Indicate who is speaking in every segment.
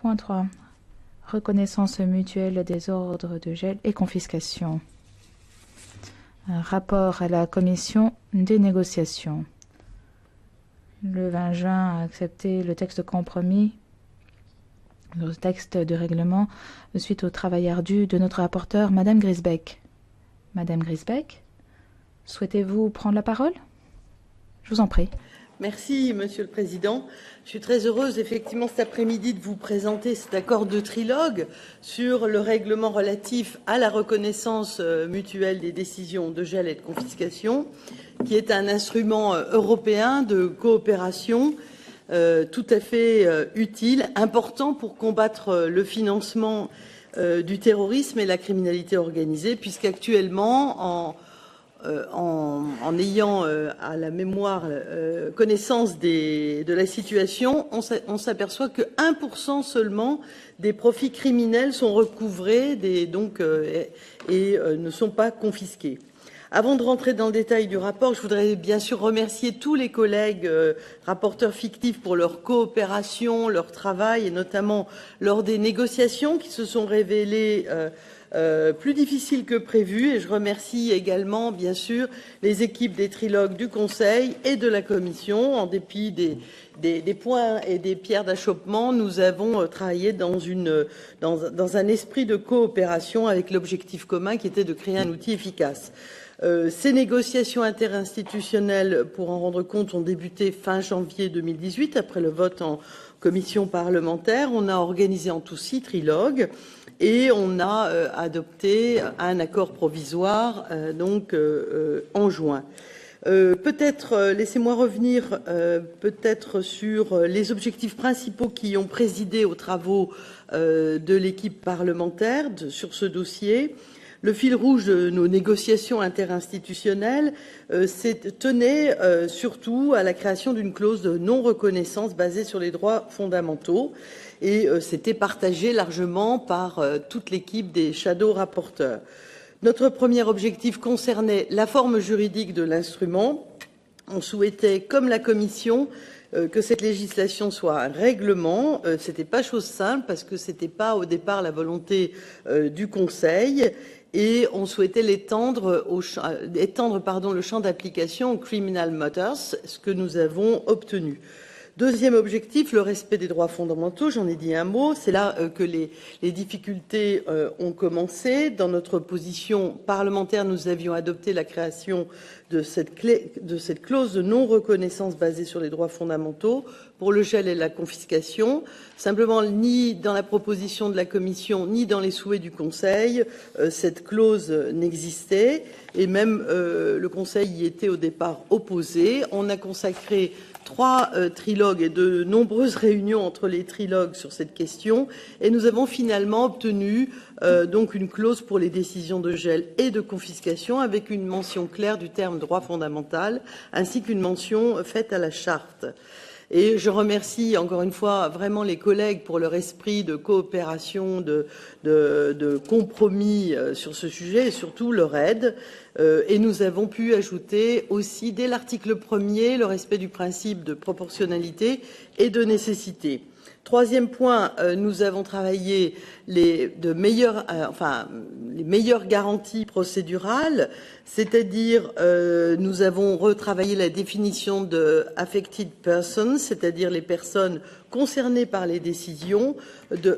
Speaker 1: Point 3. Reconnaissance mutuelle des ordres de gel et confiscation. Un rapport à la commission des négociations. Le 20 juin a accepté le texte de compromis, le texte de règlement, suite au travail ardu de notre rapporteure, Madame Griesbeck. Madame Griesbeck, souhaitez-vous prendre la parole? Je vous en prie.
Speaker 2: Merci, Monsieur le Président. Je suis très heureuse, effectivement, cet après-midi de vous présenter cet accord de trilogue sur le règlement relatif à la reconnaissance mutuelle des décisions de gel et de confiscation, qui est un instrument européen de coopération tout à fait utile, important pour combattre le financement du terrorisme et la criminalité organisée, puisqu'actuellement, en ayant à la mémoire connaissance de la situation, on s'aperçoit que 1% seulement des profits criminels sont recouvrés et ne sont pas confisqués. Avant de rentrer dans le détail du rapport, je voudrais bien sûr remercier tous les collègues rapporteurs fictifs pour leur coopération, leur travail, et notamment lors des négociations qui se sont révélées plus difficile que prévu, et je remercie également, bien sûr, les équipes des trilogues du Conseil et de la Commission. En dépit des points et des pierres d'achoppement, nous avons travaillé dans un esprit de coopération avec l'objectif commun qui était de créer un outil efficace. Ces négociations interinstitutionnelles, pour en rendre compte, ont débuté fin janvier 2018, après le vote en commission parlementaire. On a organisé en tout 6 trilogues. Et on a adopté un accord provisoire en juin. Peut-être, laissez-moi revenir peut-être sur les objectifs principaux qui ont présidé aux travaux de l'équipe parlementaire sur ce dossier. Le fil rouge de nos négociations interinstitutionnelles tenait surtout à la création d'une clause de non-reconnaissance basée sur les droits fondamentaux. Et c'était partagé largement par toute l'équipe des shadow rapporteurs. Notre premier objectif concernait la forme juridique de l'instrument. On souhaitait, comme la Commission, que cette législation soit un règlement. Ce n'était pas chose simple parce que ce n'était pas au départ la volonté du Conseil. Et on souhaitait étendre le champ d'application aux criminal matters, ce que nous avons obtenu. Deuxième objectif, le respect des droits fondamentaux. J'en ai dit un mot. C'est là que les difficultés ont commencé. Dans notre position parlementaire, nous avions adopté la création de cette clause de non-reconnaissance basée sur les droits fondamentaux pour le gel et la confiscation. Simplement, ni dans la proposition de la Commission, ni dans les souhaits du Conseil, cette clause n'existait. Et même le Conseil y était au départ opposé. On a consacré 3 trilogues et de nombreuses réunions entre les trilogues sur cette question, et nous avons finalement obtenu donc une clause pour les décisions de gel et de confiscation avec une mention claire du terme droit fondamental ainsi qu'une mention faite à la charte. Et je remercie encore une fois vraiment les collègues pour leur esprit de coopération, de compromis sur ce sujet et surtout leur aide. Et nous avons pu ajouter aussi dès l'article 1er le respect du principe de proportionnalité et de nécessité. Troisième point, nous avons travaillé les meilleures garanties procédurales, c'est-à-dire nous avons retravaillé la définition de affected persons, c'est-à-dire les personnes concernées par les décisions,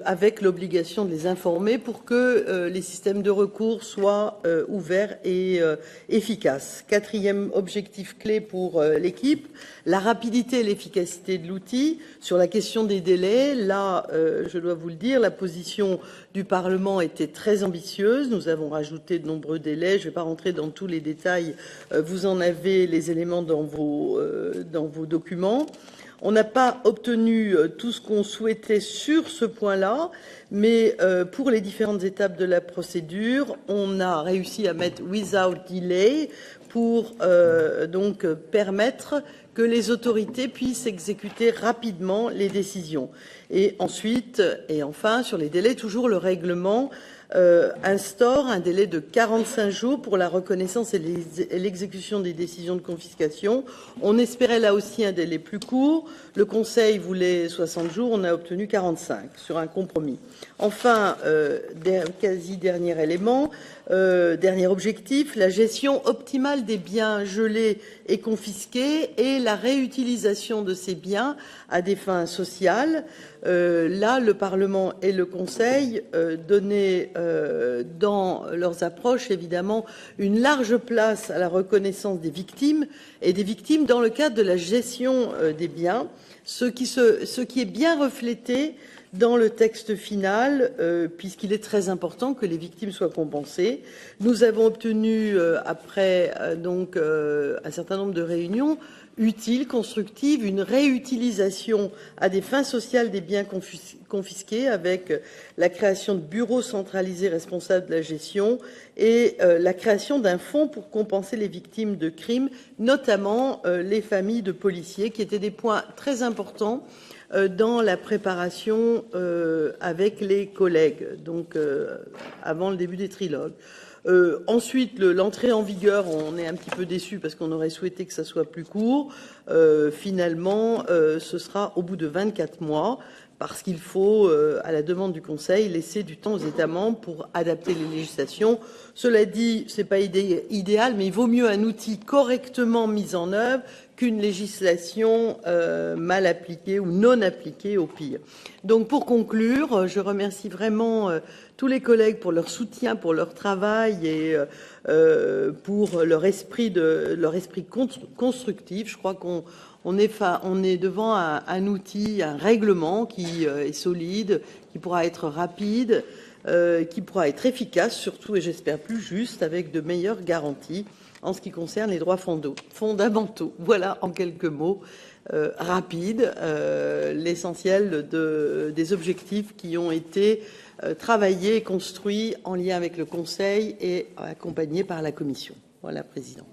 Speaker 2: avec l'obligation de les informer pour que les systèmes de recours soient ouverts et efficaces. Quatrième objectif clé pour l'équipe, la rapidité et l'efficacité de l'outil. Sur la question des délais, là, je dois vous le dire, la position du Parlement était très ambitieuse. Nous avons rajouté de nombreux délais. Je ne vais pas rentrer dans tous les détails. Vous en avez les éléments dans vos documents. On n'a pas obtenu tout ce qu'on souhaitait sur ce point-là, mais pour les différentes étapes de la procédure, on a réussi à mettre without delay pour donc permettre que les autorités puissent exécuter rapidement les décisions. Et ensuite, et enfin, sur les délais, toujours le règlement instaure un délai de 45 jours pour la reconnaissance et l'exécution des décisions de confiscation. On espérait là aussi un délai plus court. Le Conseil voulait 60 jours, on a obtenu 45 sur un compromis. Enfin, quasi-dernier élément, dernier objectif, la gestion optimale des biens gelés et confisqués et la réutilisation de ces biens à des fins sociales. Là, le Parlement et le Conseil donnaient dans leurs approches, évidemment, une large place à la reconnaissance des victimes et des victimes dans le cadre de la gestion des biens, ce qui est bien reflété dans le texte final, puisqu'il est très important que les victimes soient compensées. Nous avons obtenu, après un certain nombre de réunions utiles, constructives, une réutilisation à des fins sociales des biens confisqués, avec la création de bureaux centralisés responsables de la gestion et la création d'un fonds pour compenser les victimes de crimes, notamment les familles de policiers, qui étaient des points très importants dans la préparation avec les collègues, donc avant le début des trilogues. Ensuite, l'entrée en vigueur, on est un petit peu déçus parce qu'on aurait souhaité que ça soit plus court. Finalement, ce sera au bout de 24 mois parce qu'il faut, à la demande du Conseil, laisser du temps aux États membres pour adapter les législations. Cela dit, ce n'est pas idéal, mais il vaut mieux un outil correctement mis en œuvre qu'une législation mal appliquée ou non appliquée au pire. Donc, pour conclure, je remercie vraiment tous les collègues pour leur soutien, pour leur travail et pour leur esprit constructif. Je crois qu'on est devant un outil, un règlement qui est solide, qui pourra être rapide, qui pourra être efficace surtout, et j'espère plus juste, avec de meilleures garanties en ce qui concerne les droits fondamentaux. Voilà, en quelques mots rapides, l'essentiel des objectifs qui ont été travaillés et construits en lien avec le Conseil et accompagnés par la Commission. Voilà, Président.